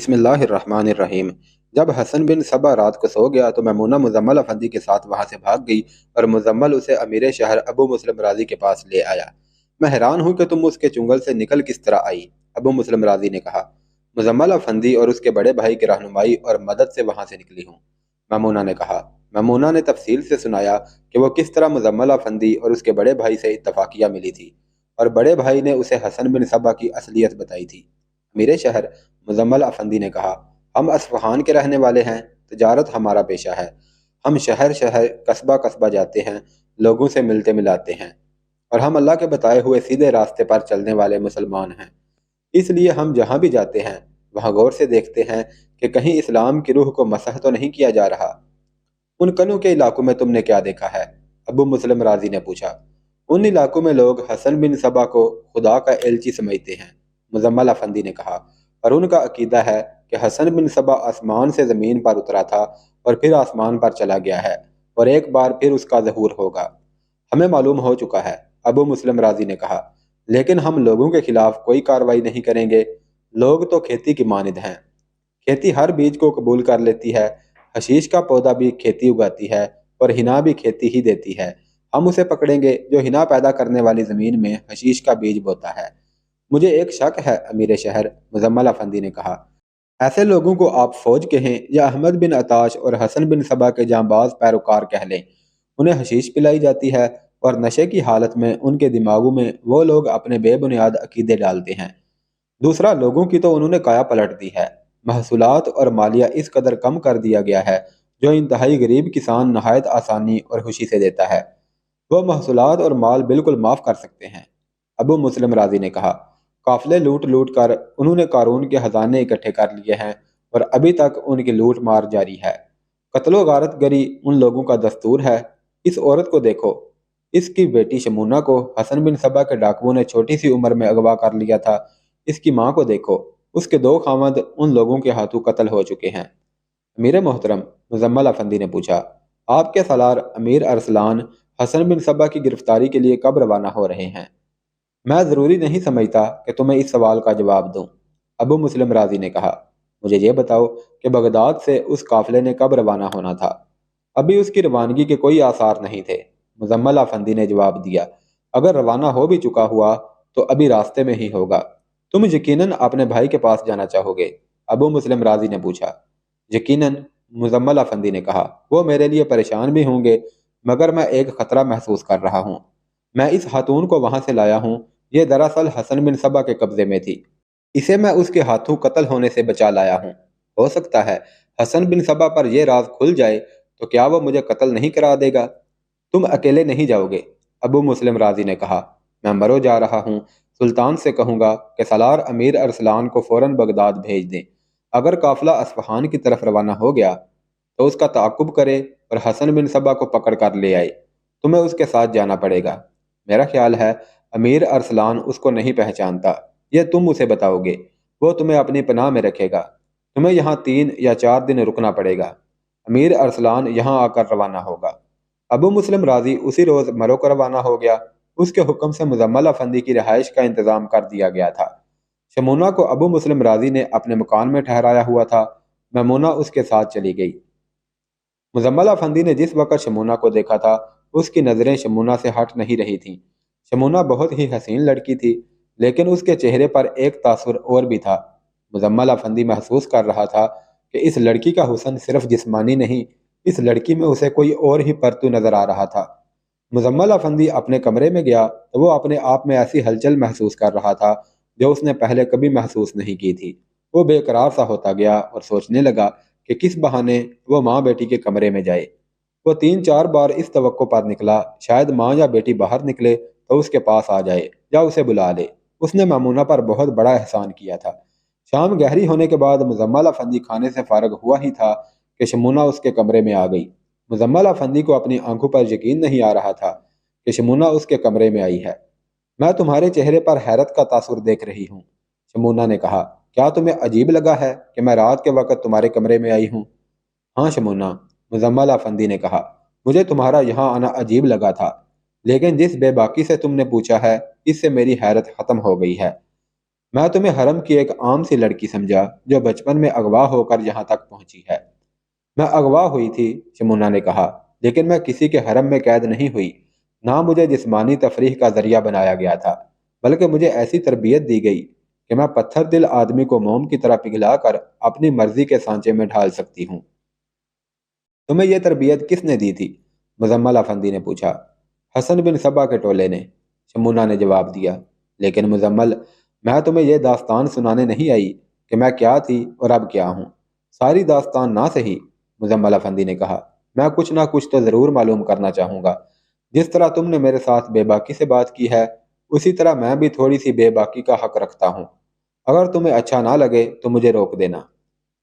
بسم اللہ الرحمن الرحیم۔ جب حسن بن صبا رات کو سو گیا تو میمونہ مزمل افندی کے ساتھ وہاں سے بھاگ گئی اور مزمل اسے امیر شہر ابو مسلم راضی کے پاس لے آیا۔ میں حیران ہوں کہ تم اس کے چنگل سے نکل کس طرح آئی، ابو مسلم راضی نے کہا۔ مزمل افندی اور اس کے بڑے بھائی کی رہنمائی اور مدد سے وہاں سے نکلی ہوں، میمونہ نے کہا۔ میمونہ نے تفصیل سے سنایا کہ وہ کس طرح مزمل افندی اور اس کے بڑے بھائی سے اتفاقیہ ملی تھی اور بڑے بھائی نے اسے حسن بن صبا کی اصلیت بتائی تھی۔ امیر شہر مزمل افندی نے کہا، ہم اصفہان کے رہنے والے ہیں، تجارت ہمارا پیشہ ہے۔ ہم شہر شہر قصبہ قصبہ جاتے ہیں، لوگوں سے ملتے ملاتے ہیں، اور ہم اللہ کے بتائے ہوئے سیدھے راستے پر چلنے والے مسلمان ہیں۔ اس لیے ہم جہاں بھی جاتے ہیں وہاں غور سے دیکھتے ہیں کہ کہیں اسلام کی روح کو مسح تو نہیں کیا جا رہا۔ ان کنوں کے علاقوں میں تم نے کیا دیکھا ہے؟ ابو مسلم راضی نے پوچھا۔ ان علاقوں میں لوگ حسن بن صبا کو خدا کا ایلچی سمجھتے ہیں، مزمل افندی نے کہا، اور ان کا عقیدہ ہے کہ حسن بن صبا آسمان سے زمین پر اترا تھا اور پھر آسمان پر چلا گیا ہے اور ایک بار پھر اس کا ظہور ہوگا۔ ہمیں معلوم ہو چکا ہے، ابو مسلم راضی نے کہا، لیکن ہم لوگوں کے خلاف کوئی کارروائی نہیں کریں گے۔ لوگ تو کھیتی کی مانند ہیں، کھیتی ہر بیج کو قبول کر لیتی ہے۔ حشیش کا پودا بھی کھیتی اگاتی ہے اور ہنا بھی کھیتی ہی دیتی ہے۔ ہم اسے پکڑیں گے جو ہنا پیدا کرنے والی زمین میں حشیش کا بیج بوتا ہے۔ مجھے ایک شک ہے امیر شہر، مزمل افندی نے کہا۔ ایسے لوگوں کو آپ فوج کہیں یا احمد بن عطاش اور حسن بن صبا کے جانباز پیروکار کہہ لیں۔ انہیں حشیش پلائی جاتی ہے اور نشے کی حالت میں ان کے دماغوں میں وہ لوگ اپنے بے بنیاد عقیدے ڈالتے ہیں۔ دوسرا، لوگوں کی تو انہوں نے کایا پلٹ دی ہے۔ محصولات اور مالیہ اس قدر کم کر دیا گیا ہے جو انتہائی غریب کسان نہایت آسانی اور خوشی سے دیتا ہے۔ وہ محصولات اور مال بالکل معاف کر سکتے ہیں۔ ابو مسلم راضی نے کہا، قافلے لوٹ لوٹ کر انہوں نے قارون کے خزانے اکٹھے کر لیے ہیں اور ابھی تک ان کی لوٹ مار جاری ہے۔ قتل و غارت گری ان لوگوں کا دستور ہے۔ اس عورت کو دیکھو، اس کی بیٹی شمونہ کو حسن بن صبا کے ڈاکوؤں نے چھوٹی سی عمر میں اغوا کر لیا تھا۔ اس کی ماں کو دیکھو، اس کے دو خاوند ان لوگوں کے ہاتھوں قتل ہو چکے ہیں۔ امیر محترم، مزمل افندی نے پوچھا، آپ کے سالار امیر ارسلان حسن بن صبا کی گرفتاری کے لیے کب روانہ ہو رہے ہیں؟ میں ضروری نہیں سمجھتا کہ تمہیں اس سوال کا جواب دوں، ابو مسلم راضی نے کہا۔ مجھے یہ بتاؤ کہ بغداد سے اس قافلے نے کب روانہ ہونا تھا؟ ابھی اس کی روانگی کے کوئی آثار نہیں تھے، مزمل افندی نے جواب دیا۔ اگر روانہ ہو بھی چکا ہوا تو ابھی راستے میں ہی ہوگا۔ تم یقیناً اپنے بھائی کے پاس جانا چاہو گے، ابو مسلم راضی نے پوچھا۔ یقیناً، مزمل افندی نے کہا، وہ میرے لیے پریشان بھی ہوں گے، مگر میں ایک خطرہ محسوس کر رہا ہوں۔ میں اس خاتون کو وہاں سے لایا ہوں، یہ دراصل حسن بن صبا کے قبضے میں تھی۔ اسے میں اس کے ہاتھوں قتل ہونے سے بچا لایا ہوں۔ ہو سکتا ہے حسن بن صبا پر یہ راز کھل جائے تو کیا وہ مجھے قتل نہیں کرا دے گا؟ تم اکیلے نہیں جاؤ گے، ابو مسلم راضی نے کہا۔ میں مرو جا رہا ہوں، سلطان سے کہوں گا کہ سالار امیر ارسلان کو فوراً بغداد بھیج دیں۔ اگر قافلہ اصفہان کی طرف روانہ ہو گیا تو اس کا تعاقب کرے اور حسن بن صبا کو پکڑ کر لے آئے۔ تمہیں اس کے ساتھ جانا پڑے گا۔ میرا خیال ہے امیر ارسلان اس کو نہیں پہچانتا، یہ تم اسے بتاؤ گے، وہ تمہیں اپنی پناہ میں رکھے گا۔ تمہیں یہاں 3 یا 4 دن رکنا پڑے گا۔ امیر ارسلان یہاں آ کر روانہ ہوگا۔ ابو مسلم راضی اسی روز مرو کو روانہ ہو گیا۔ اس کے حکم سے مزمل افندی کی رہائش کا انتظام کر دیا گیا تھا۔ شمونہ کو ابو مسلم راضی نے اپنے مکان میں ٹھہرایا ہوا تھا۔ میمونہ اس کے ساتھ چلی گئی۔ مزمل افندی نے جس وقت شمونہ کو دیکھا تھا اس کی نظریں شمونہ سے ہٹ نہیں رہی تھیں۔ شمونہ بہت ہی حسین لڑکی تھی، لیکن اس کے چہرے پر ایک تاثر اور بھی تھا۔ مزمل افندی محسوس کر رہا تھا کہ اس لڑکی کا حسن صرف جسمانی نہیں، اس لڑکی میں اسے کوئی اور ہی پرتو نظر آ رہا تھا۔ مزمل افندی اپنے کمرے میں گیا تو وہ اپنے آپ میں ایسی ہلچل محسوس کر رہا تھا جو اس نے پہلے کبھی محسوس نہیں کی تھی۔ وہ بے قرار سا ہوتا گیا اور سوچنے لگا کہ کس بہانے وہ ماں بیٹی کے کمرے میں جائے۔ وہ 3-4 بار اس توقع پر نکلا شاید ماں یا بیٹی باہر نکلے تو اس کے پاس آ جائے یا اسے بلا لے۔ اس نے میمونہ پر بہت بڑا احسان کیا تھا۔ شام گہری ہونے کے بعد مزمل افندی کھانے سے فارغ ہوا ہی تھا کہ شمونہ اس کے کمرے میں آ گئی۔ مزمل افندی کو اپنی آنکھوں پر یقین نہیں آ رہا تھا کہ شمونہ اس کے کمرے میں آئی ہے۔ میں تمہارے چہرے پر حیرت کا تاثر دیکھ رہی ہوں، شمونہ نے کہا۔ کیا تمہیں عجیب لگا ہے کہ میں رات کے وقت تمہارے کمرے میں آئی ہوں؟ ہاں شمونہ، مزمل افندی نے کہا، مجھے تمہارا یہاں آنا عجیب لگا تھا، لیکن جس بے باکی سے تم نے پوچھا ہے اس سے میری حیرت ختم ہو گئی ہے۔ میں تمہیں حرم کی ایک عام سی لڑکی سمجھا جو بچپن میں اغوا ہو کر یہاں تک پہنچی ہے۔ میں اغوا ہوئی تھی، شمونا نے کہا، لیکن میں کسی کے حرم میں قید نہیں ہوئی۔ نہ مجھے جسمانی تفریح کا ذریعہ بنایا گیا تھا، بلکہ مجھے ایسی تربیت دی گئی کہ میں پتھر دل آدمی کو موم کی طرح پگھلا کر اپنی مرضی کے سانچے میں ڈھال سکتی ہوں۔ تمہیں یہ تربیت کس نے دی تھی؟ مزمل افندی نے پوچھا۔ حسن بن صبا کے ٹولے نے، شمونا نے جواب دیا۔ لیکن مزمل، میں تمہیں یہ داستان سنانے نہیں آئی کہ میں کیا تھی اور اب کیا ہوں۔ ساری داستان نہ صحیح، مزمل افندی نے کہا، میں کچھ نہ کچھ تو ضرور معلوم کرنا چاہوں گا۔ جس طرح تم نے میرے ساتھ بے باکی سے بات کی ہے، اسی طرح میں بھی تھوڑی سی بے باکی کا حق رکھتا ہوں۔ اگر تمہیں اچھا نہ لگے تو مجھے روک دینا۔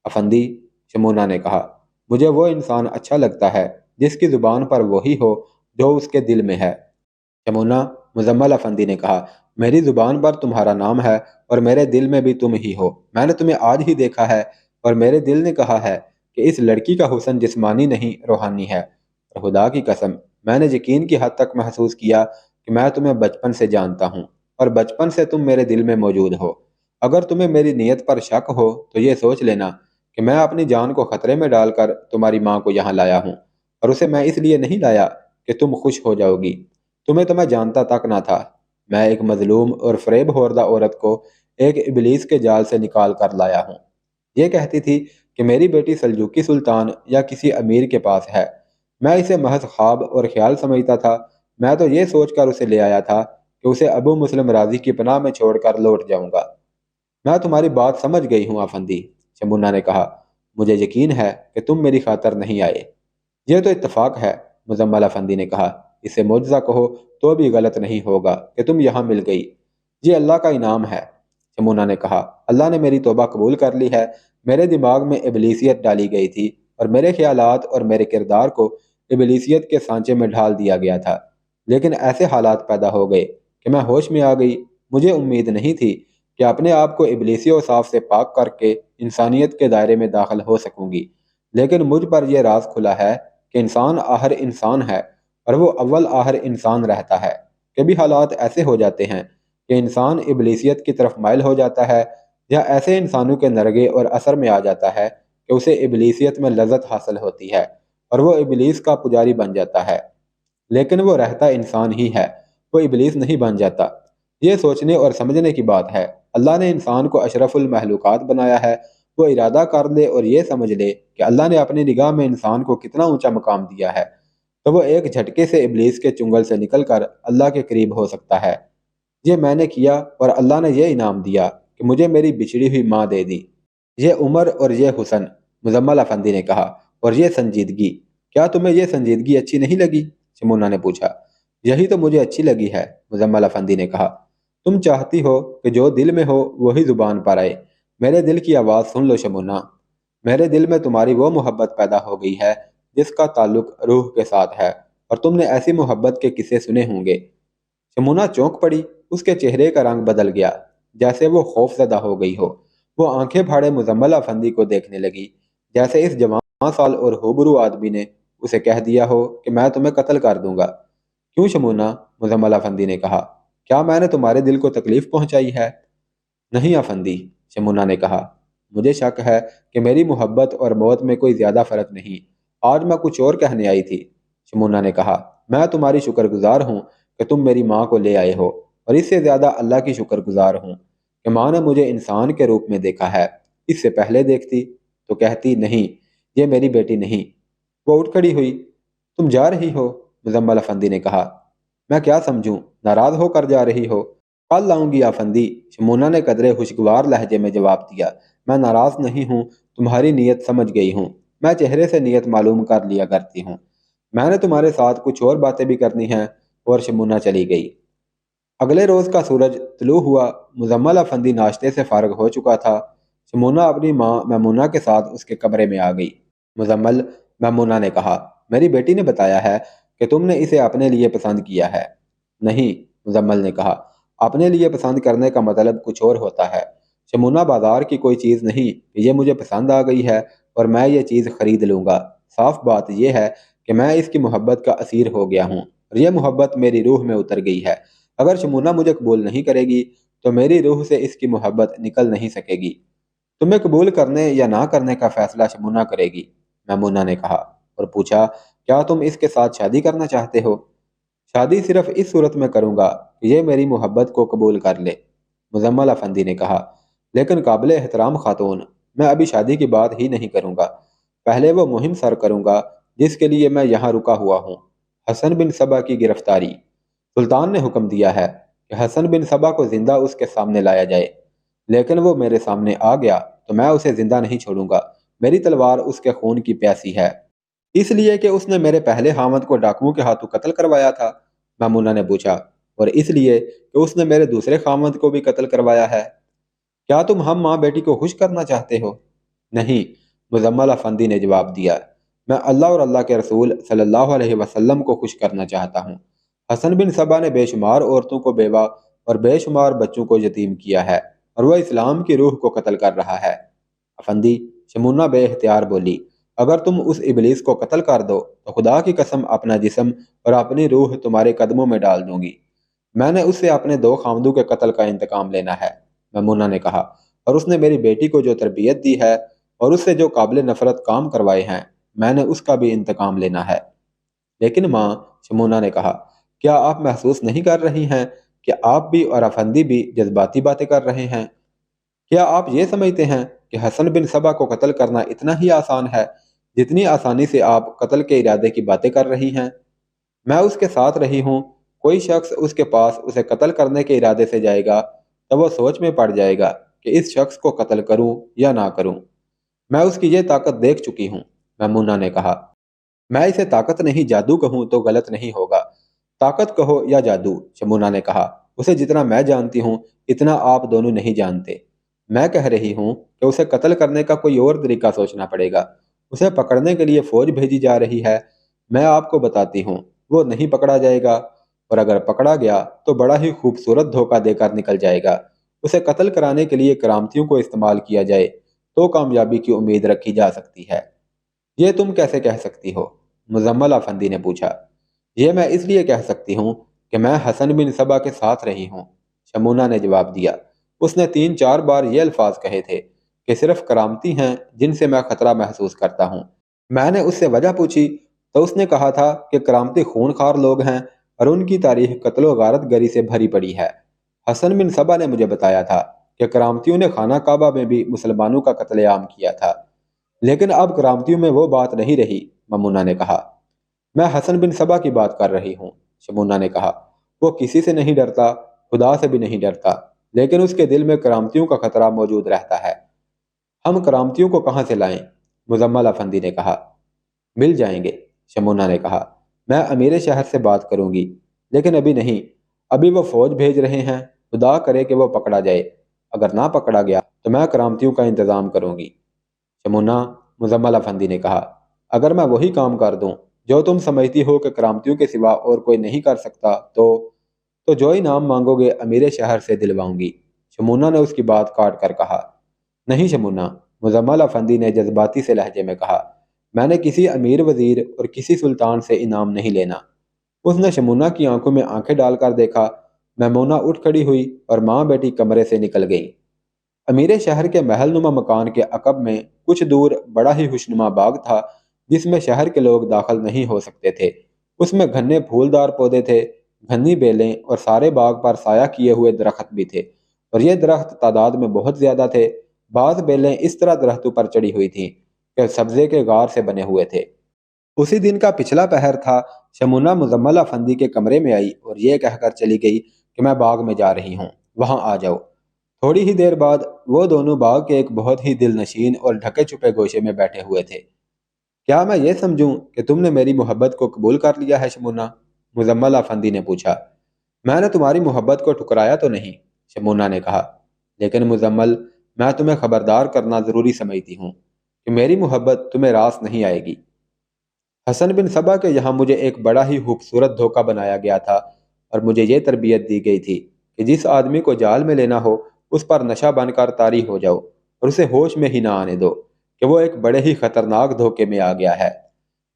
افندی، شمونا نے کہا، مجھے وہ انسان اچھا لگتا ہے جس کی زبان پر وہی ہو جو اس کے دل میں ہے۔ شمونا، مزمل افندی نے کہا، میری زبان پر تمہارا نام ہے اور میرے دل میں بھی تم ہی ہو۔ میں نے تمہیں آج ہی دیکھا ہے اور میرے دل نے کہا ہے کہ اس لڑکی کا حسن جسمانی نہیں روحانی ہے، اور خدا کی قسم میں نے یقین کی حد تک محسوس کیا کہ میں تمہیں بچپن سے جانتا ہوں اور بچپن سے تم میرے دل میں موجود ہو۔ اگر تمہیں میری نیت پر شک ہو تو یہ سوچ لینا کہ میں اپنی جان کو خطرے میں ڈال کر تمہاری ماں کو یہاں لایا ہوں، اور اسے میں اس لیے نہیں لایا کہ تم خوش ہو جاؤ گی۔ تمہیں تو میں جانتا تک نہ تھا۔ میں ایک مظلوم اور فریب خوردہ عورت کو ایک ابلیس کے جال سے نکال کر لایا ہوں۔ یہ کہتی تھی کہ میری بیٹی سلجوکی سلطان یا کسی امیر کے پاس ہے۔ میں اسے محض خواب اور خیال سمجھتا تھا۔ میں تو یہ سوچ کر اسے لے آیا تھا کہ اسے ابو مسلم راضی کی پناہ میں چھوڑ کر لوٹ جاؤں گا۔ میں تمہاری بات سمجھ گئی ہوں افندی، شمونا نے کہا، مجھے یقین ہے کہ تم میری خاطر نہیں آئے۔ یہ تو اتفاق ہے، مزمل افندی نے کہا، اسے معجزہ کہو تو بھی غلط نہیں ہوگا کہ تم یہاں مل گئی۔ یہ اللہ کا انعام ہے، شمونا نے کہا، اللہ نے میری توبہ قبول کر لی ہے۔ میرے دماغ میں ابلیسیت ڈالی گئی تھی اور میرے خیالات اور میرے کردار کو ابلیسیت کے سانچے میں ڈھال دیا گیا تھا، لیکن ایسے حالات پیدا ہو گئے کہ میں ہوش میں آ گئی۔ مجھے امید نہیں تھی کہ اپنے آپ کو ابلیسی اوصاف سے پاک کر کے انسانیت کے دائرے میں داخل ہو سکوں گی، لیکن مجھ پر یہ راز کھلا ہے کہ انسان آخر انسان ہے اور وہ اول آخر انسان رہتا ہے۔ کبھی حالات ایسے ہو جاتے ہیں کہ انسان ابلیسیت کی طرف مائل ہو جاتا ہے، یا ایسے انسانوں کے نرغے اور اثر میں آ جاتا ہے کہ اسے ابلیسیت میں لذت حاصل ہوتی ہے اور وہ ابلیس کا پجاری بن جاتا ہے، لیکن وہ رہتا انسان ہی ہے، وہ ابلیس نہیں بن جاتا۔ یہ سوچنے اور سمجھنے کی بات ہے۔ اللہ نے انسان کو اشرف المحلوقات بنایا ہے۔ وہ ارادہ کر لے اور یہ سمجھ لے کہ اللہ نے اپنی نگاہ میں انسان کو کتنا اونچا مقام دیا ہے، تو وہ ایک جھٹکے سے ابلیس کے چنگل سے نکل کر اللہ کے قریب ہو سکتا ہے۔ یہ میں نے کیا اور اللہ نے یہ انعام دیا کہ مجھے میری بچھڑی ہوئی ماں دے دی۔ یہ عمر اور یہ حسن، مزمل افندی نے کہا، اور یہ سنجیدگی، کیا تمہیں یہ سنجیدگی اچھی نہیں لگی؟ شمونا نے پوچھا۔ یہی تو مجھے اچھی لگی ہے، مزمل افندی نے کہا۔ تم چاہتی ہو کہ جو دل میں ہو وہی زبان پر آئے۔ میرے دل کی آواز سن لو شمونا۔ میرے دل میں تمہاری وہ محبت پیدا ہو گئی ہے جس کا تعلق روح کے ساتھ ہے، اور تم نے ایسی محبت کے قصے سنے ہوں گے۔ شمونا چونک پڑی، اس کے چہرے کا رنگ بدل گیا، جیسے وہ خوف زدہ ہو گئی ہو۔ وہ آنکھیں پھاڑے مزمل افندی کو دیکھنے لگی، جیسے اس جوان سال اور ہوبرو آدمی نے اسے کہہ دیا ہو کہ میں تمہیں قتل کر دوں گا۔ کیوں شمونا؟ مزمل افندی نے کہا، کیا میں نے تمہارے دل کو تکلیف پہنچائی ہے؟ نہیں افندی، شمونا نے کہا، مجھے شک ہے کہ میری محبت اور موت میں کوئی زیادہ فرق نہیں۔ آج میں کچھ اور کہنے آئی تھی، شمونا نے کہا۔ میں تمہاری شکر گزار ہوں کہ تم میری ماں کو لے آئے ہو، اور اس سے زیادہ اللہ کی شکر گزار ہوں کہ ماں نے مجھے انسان کے روپ میں دیکھا ہے۔ اس سے پہلے دیکھتی تو کہتی نہیں، یہ میری بیٹی نہیں۔ وہ اٹھ کھڑی ہوئی۔ تم جا رہی ہو؟ مزمل افندی نے کہا۔ میں کیا سمجھوں؟ ناراض ہو کر جا رہی ہو؟ کل لاؤں گی افندی، شمونا نے قدرے خوشگوار لہجے میں جواب دیا۔ میں ناراض نہیں ہوں، تمہاری نیت سمجھ گئی ہوں۔ میں چہرے سے نیت معلوم کر لیا کرتی ہوں۔ میں نے تمہارے ساتھ کچھ اور باتیں بھی کرنی ہیں، اور شمونا چلی گئی۔ اگلے روز کا سورج طلوع ہوا۔ مزمل افندی ناشتے سے فارغ ہو چکا تھا۔ شمونا اپنی ماں میمونہ کے ساتھ اس کے کمرے میں آ گئی۔ مزمل، میمونہ نے کہا، میری بیٹی نے بتایا ہے کہ تم نے اسے اپنے لیے پسند کیا ہے۔ نہیں، مزمل نے کہا، اپنے لیے پسند کرنے کا مطلب کچھ اور ہوتا ہے۔ شمونا بازار کی کوئی چیز نہیں کہ یہ مجھے پسند آ گئی ہے اور میں یہ چیز خرید لوں گا۔ صاف بات یہ ہے کہ میں اس کی محبت کا اسیر ہو گیا ہوں، اور یہ محبت میری روح میں اتر گئی ہے۔ اگر شمونا مجھے قبول نہیں کرے گی تو میری روح سے اس کی محبت نکل نہیں سکے گی۔ تمہیں قبول کرنے یا نہ کرنے کا فیصلہ شمونہ کرے گی، میمونہ نے کہا، اور پوچھا، کیا تم اس کے ساتھ شادی کرنا چاہتے ہو؟ شادی صرف اس صورت میں کروں گا کہ یہ میری محبت کو قبول کر لے، مزمل افندی نے کہا۔ لیکن قابل احترام خاتون، میں ابھی شادی کی بات ہی نہیں کروں گا، پہلے وہ مہم سر کروں گا جس کے لیے میں یہاں رکا ہوا ہوں، حسن بن صبا کی گرفتاری۔ سلطان نے حکم دیا ہے کہ حسن بن صبا کو زندہ اس کے سامنے لایا جائے، لیکن وہ میرے سامنے آ گیا تو میں اسے زندہ نہیں چھوڑوں گا، میری تلوار اس کے خون کی پیاسی ہے۔ اس لیے کہ اس نے میرے پہلے خاوند کو ڈاکوؤں کے ہاتھوں قتل کروایا تھا، میمونہ نے پوچھا، اور اس لیے کہ اس نے میرے دوسرے خاوند کو بھی قتل کروایا ہے۔ کیا تم ہم ماں بیٹی کو خوش کرنا چاہتے ہو؟ نہیں، مزمل افندی نے جواب دیا، میں اللہ اور اللہ کے رسول صلی اللہ علیہ وسلم کو خوش کرنا چاہتا ہوں۔ حسن بن صبا نے بے شمار عورتوں کو بیوہ اور بے شمار بچوں کو یتیم کیا ہے، اور وہ اسلام کی روح کو قتل کر رہا ہے۔ افندی، شمونہ بے اختیار بولی، اگر تم اس ابلیس کو قتل کر دو تو خدا کی قسم اپنا جسم اور اپنی روح تمہارے قدموں میں ڈال دوں گی۔ میں نے اس سے اپنے 2 خاوندوں کے قتل کا انتقام لینا ہے، میمونہ نے کہا، اور اس نے میری بیٹی کو جو تربیت دی ہے اور اس سے جو قابل نفرت کام کروائے ہیں، میں نے اس کا بھی انتقام لینا ہے۔ لیکن ماں، شمونہ نے کہا، کیا آپ محسوس نہیں کر رہی ہیں کہ آپ بھی اور افندی بھی جذباتی باتیں کر رہے ہیں؟ کیا آپ یہ سمجھتے ہیں کہ حسن بن صبا کو قتل کرنا اتنا ہی آسان ہے جتنی آسانی سے آپ قتل کے ارادے کی باتیں کر رہی ہیں؟ میں اس کے ساتھ رہی ہوں، کوئی شخص اس کے پاس اسے قتل کرنے کے ارادے سے جائے گا تو وہ سوچ میں پڑ جائے گا کہ اس شخص کو قتل کروں یا نہ کروں۔ میں اس کی یہ طاقت دیکھ چکی ہوں، میمونہ نے کہا۔ میں اسے طاقت نہیں جادو کہوں تو غلط نہیں ہوگا۔ طاقت کہو یا جادو، شمونہ نے کہا، اسے جتنا میں جانتی ہوں اتنا آپ دونوں نہیں جانتے۔ میں کہہ رہی ہوں کہ اسے قتل کرنے کا کوئی اور طریقہ سوچنا پڑے گا۔ اسے پکڑنے کے لیے فوج بھیجی جا رہی ہے۔ میں آپ کو بتاتی ہوں، وہ نہیں پکڑا جائے گا، اور اگر پکڑا گیا تو بڑا ہی خوبصورت دھوکہ دے کر نکل جائے گا۔ اسے قتل کرانے کے لیے کرامتیوں کو استعمال کیا جائے تو کامیابی کی امید رکھی جا سکتی ہے۔ یہ تم کیسے کہہ سکتی ہو؟ مزمل افندی نے پوچھا۔ یہ میں اس لیے کہہ سکتی ہوں کہ میں حسن بن صبا کے ساتھ رہی ہوں، شمونہ نے جواب دیا۔ اس نے 3-4 بار یہ الفاظ کہے تھے کہ صرف کرامتی ہیں جن سے میں خطرہ محسوس کرتا ہوں۔ میں نے اس سے وجہ پوچھی تو اس نے کہا تھا کہ کرامتی خون خوار لوگ ہیں اور ان کی تاریخ قتل و غارت گری سے بھری پڑی ہے۔ حسن بن صبا نے مجھے بتایا تھا کہ کرامتیوں نے خانہ کعبہ میں بھی مسلمانوں کا قتل عام کیا تھا، لیکن اب کرامتیوں میں وہ بات نہیں رہی، میمونہ نے کہا۔ میں حسن بن صبا کی بات کر رہی ہوں، شمونہ نے کہا۔ وہ کسی سے نہیں ڈرتا، خدا سے بھی نہیں ڈرتا، لیکن اس کے دل میں کرامتیوں کا خطرہ موجود رہتا ہے۔ ہم کرامتیوں کو کہاں سے لائیں؟ مزمل افندی نے کہا۔ مل جائیں گے، شمونہ نے کہا۔ میں امیر شہر سے بات کروں گی، لیکن ابھی نہیں، ابھی وہ فوج بھیج رہے ہیں، خدا کرے کہ وہ پکڑا جائے، اگر نہ پکڑا گیا تو میں کرامتیوں کا انتظام کروں گی۔ شمونہ، مزمل افندی نے کہا، اگر میں وہی کام کر دوں جو تم سمجھتی ہو کہ کرامتیوں کے سوا اور کوئی نہیں کر سکتا تو جو انعام مانگو گے امیر شہر سے دلواؤں گی، شمونہ نے اس کی بات کاٹ کر کہا۔ نہیں شمونہ، مزمل افندی نے جذباتی سے لہجے میں کہا، میں نے کسی امیر وزیر اور کسی سلطان سے انعام نہیں لینا۔ اس نے شمونہ کی آنکھوں میں آنکھیں ڈال کر دیکھا۔ میمونہ اٹھ کھڑی ہوئی اور ماں بیٹی کمرے سے نکل گئی۔ امیر شہر کے محل نما مکان کے عقب میں کچھ دور بڑا ہی خوشنما باغ تھا جس میں شہر کے لوگ داخل نہیں ہو سکتے تھے۔ اس میں گھنے پھولدار پودے تھے، گھنی بیلیں اور سارے باغ پر سایہ کیے ہوئے درخت بھی تھے، اور یہ درخت تعداد میں بہت زیادہ تھے۔ بعض بیلیں اس طرح درختوں پر چڑھی ہوئی تھیں کہ سبزے کے غار سے بنے ہوئے تھے۔ اسی دن کا پچھلا پہر تھا۔ شمونہ مزمل افندی کے کمرے میں آئی اور یہ کہہ کر چلی گئی کہ میں باغ میں جا رہی ہوں، وہاں آ جاؤ۔ تھوڑی ہی دیر بعد وہ دونوں باغ کے ایک بہت ہی دل نشین اور ڈھکے چھپے گوشے میں بیٹھے ہوئے تھے۔ کیا میں یہ سمجھوں کہ تم نے میری محبت کو قبول کر لیا ہے شمونہ؟ مزمل افندی نے پوچھا۔ میں نے تمہاری محبت کو ٹھکرایا تو نہیں، شمونہ نے کہا، لیکن مزمل، میں تمہیں خبردار کرنا ضروری سمجھتی ہوں کہ میری محبت تمہیں راس نہیں آئے گی۔ حسن بن صبا کے یہاں مجھے ایک بڑا ہی خوبصورت دھوکہ بنایا گیا تھا، اور مجھے یہ تربیت دی گئی تھی کہ جس آدمی کو جال میں لینا ہو اس پر نشہ بن کر طاری ہو جاؤ اور اسے ہوش میں ہی نہ آنے دو کہ وہ ایک بڑے ہی خطرناک دھوکے میں آ گیا ہے۔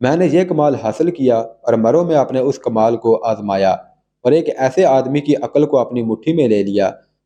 میں نے یہ کمال حاصل کیا اور مروں میں اپنے اس کمال کو آزمایا اور ایک ایسے آدمی کی عقل کو اپنی مٹھی میں لے لیا